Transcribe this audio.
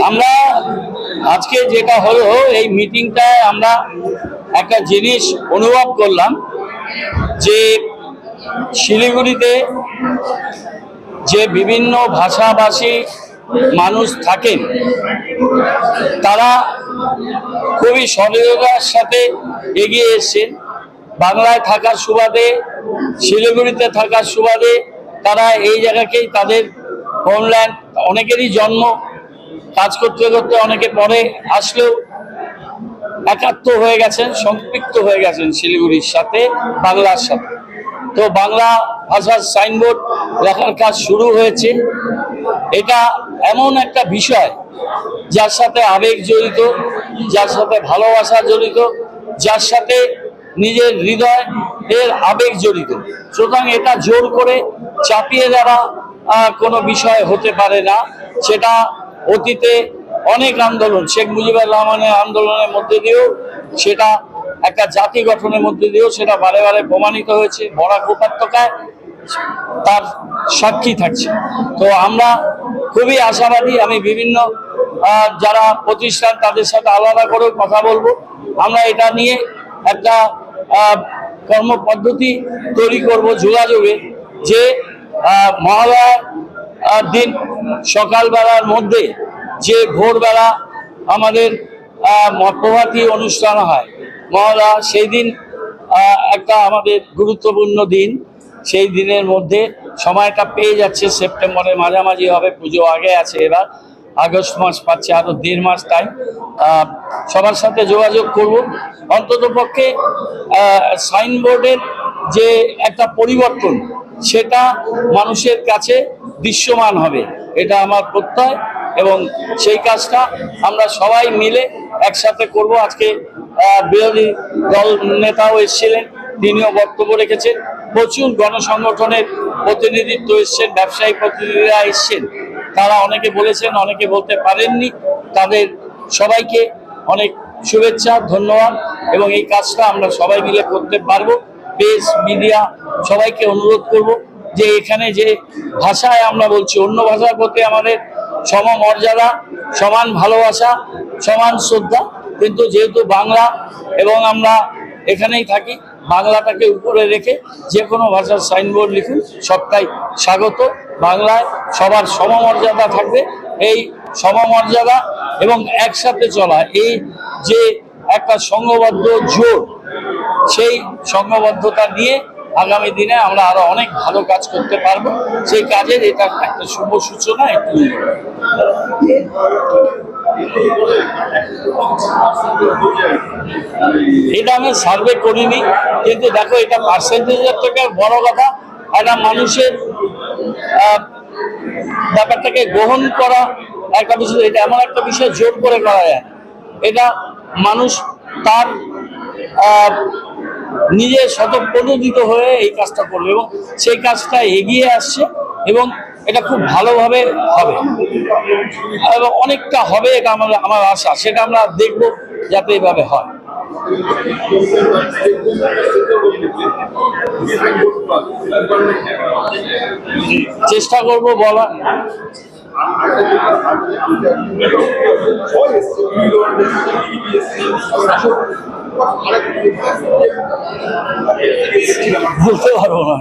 আমরা আজকে যেটা হলো এই মিটিংটায় আমরা একটা জিনিস অনুভব করলাম যে শিলিগুড়িতে যে বিভিন্ন ভাষাভাষী মানুষ থাকেন তারা খুবই সহযোগিতার সাথে এগিয়ে এসেছেন। বাংলায় থাকার সুবাদে, শিলিগুড়িতে থাকার সুবাদে তারা এই জায়গাকেই তাদের হোমল্যান্ড, অনেকেরই জন্ম, কাজ করতে করতে অনেকে পরে আসলেও একাত্ম হয়ে গেছেন, সম্পৃক্ত হয়ে গেছেন শিলিগুড়ির সাথে, বাংলার সাথে। তো বাংলা ভাষার সাইনবোর্ড লেখার কাজ শুরু হয়েছে। এটা এমন একটা বিষয় যার সাথে আবেগ জড়িত, যার সাথে ভালোবাসা জড়িত, যার সাথে নিজের হৃদয় এর আবেগ জড়িত। সুতরাং এটা জোর করে চাপিয়ে দেওয়া কোনো বিষয় হতে পারে না। সেটা অতীতে অনেক আন্দোলন, শেখ মুজিবুর রহমানের আন্দোলনের মধ্যে দিয়েও, সেটা একটা জাতি গঠনের মধ্যে দিয়েও সেটা বারে বারে প্রমাণিত হয়েছে। বরাক উপত্যকায় তার সাক্ষী থাকছে। তো আমরা খুবই আশাবাদী। আমি বিভিন্ন যারা প্রতিষ্ঠান তাদের সাথে আলাদা করেও কথা বলবো। আমরা এটা নিয়ে একটা কর্মপদ্ধতি তৈরি করব যোগাযোগে, যে মহালয়ার দিন সকালবেলার মধ্যে যে ভোরবেলা আমাদের প্রভাতী অনুষ্ঠান হয় মহালয়া, সেই দিন একটা আমাদের গুরুত্বপূর্ণ দিন। সেই দিনের মধ্যে সময়টা পেয়ে যাচ্ছে, সেপ্টেম্বরের মাঝামাঝি হবে, পুজো আগে আছে, এবার আগস্ট মাস পাচ্ছে, আরও 1.5 মাস টাইম। সবার সাথে যোগাযোগ করব। অন্তত পক্ষে সাইনবোর্ডের যে একটা পরিবর্তন, সেটা মানুষের কাছে দৃশ্যমান হবে, এটা আমার প্রত্যয়। এবং সেই কাজটা আমরা সবাই মিলে একসাথে করব। আজকে বিরোধী দল নেতাও এসেছিলেন, তিনিও বক্তব্য রেখেছেন। প্রচুর গণসংগঠনের প্রতিনিধিত্ব এসছেন, ব্যবসায়ী প্রতিনিধিরা এসছেন। তারা অনেকে বলেছেন, অনেকে বলতে পারেননি। তাদের সবাইকে অনেক শুভেচ্ছা, ধন্যবাদ। এবং এই কাজটা আমরা সবাই মিলে করতে পারবো। প্রেস, মিডিয়া সবাইকে অনুরোধ করব যে এখানে যে ভাষায় আমরা বলছি, অন্য ভাষার প্রতি আমাদের সমমর্যাদা, সমান ভালোবাসা, সমান শ্রদ্ধা। কিন্তু যেহেতু বাংলা এবং আমরা এখানেই থাকি, বাংলাটাকে উপরে রেখে যে কোনো ভাষার সাইনবোর্ড লিখুন, সবটাই স্বাগত। বাংলায় সবার সমমর্যাদা থাকবে। এই সমমর্যাদা এবং একসাথে চলা, এই যে একটা সংঘবদ্ধ জোর, সেই সংঘবদ্ধতা নিয়ে আগামী দিনে আমরা আরো অনেক ভালো কাজ করতে পারবো। সেই কাজের এটা একটা শুভ সূচনা। এটা আমি সার্ভে করিনি, কিন্তু দেখো, এটা পার্সেন্টেজের থেকে বড় কথা একটা মানুষের ব্যাপারটাকে গ্রহণ করা একটা বিষয়। এটা এমন একটা বিষয় জোর করে করা যায়। এটা মানুষ তার নিজে স্বতঃপ্রণোদিত হয়ে এই কাজটা করবে এবং সেই কাজটা এগিয়ে আসছে এবং এটা খুব ভালোভাবে হবে এবং অনেকটা হবে, এটা আমার আশা। সেটা আমরা দেখব যাতে এইভাবে হয়। চেষ্টা করব বলা। বলতে পারবো না।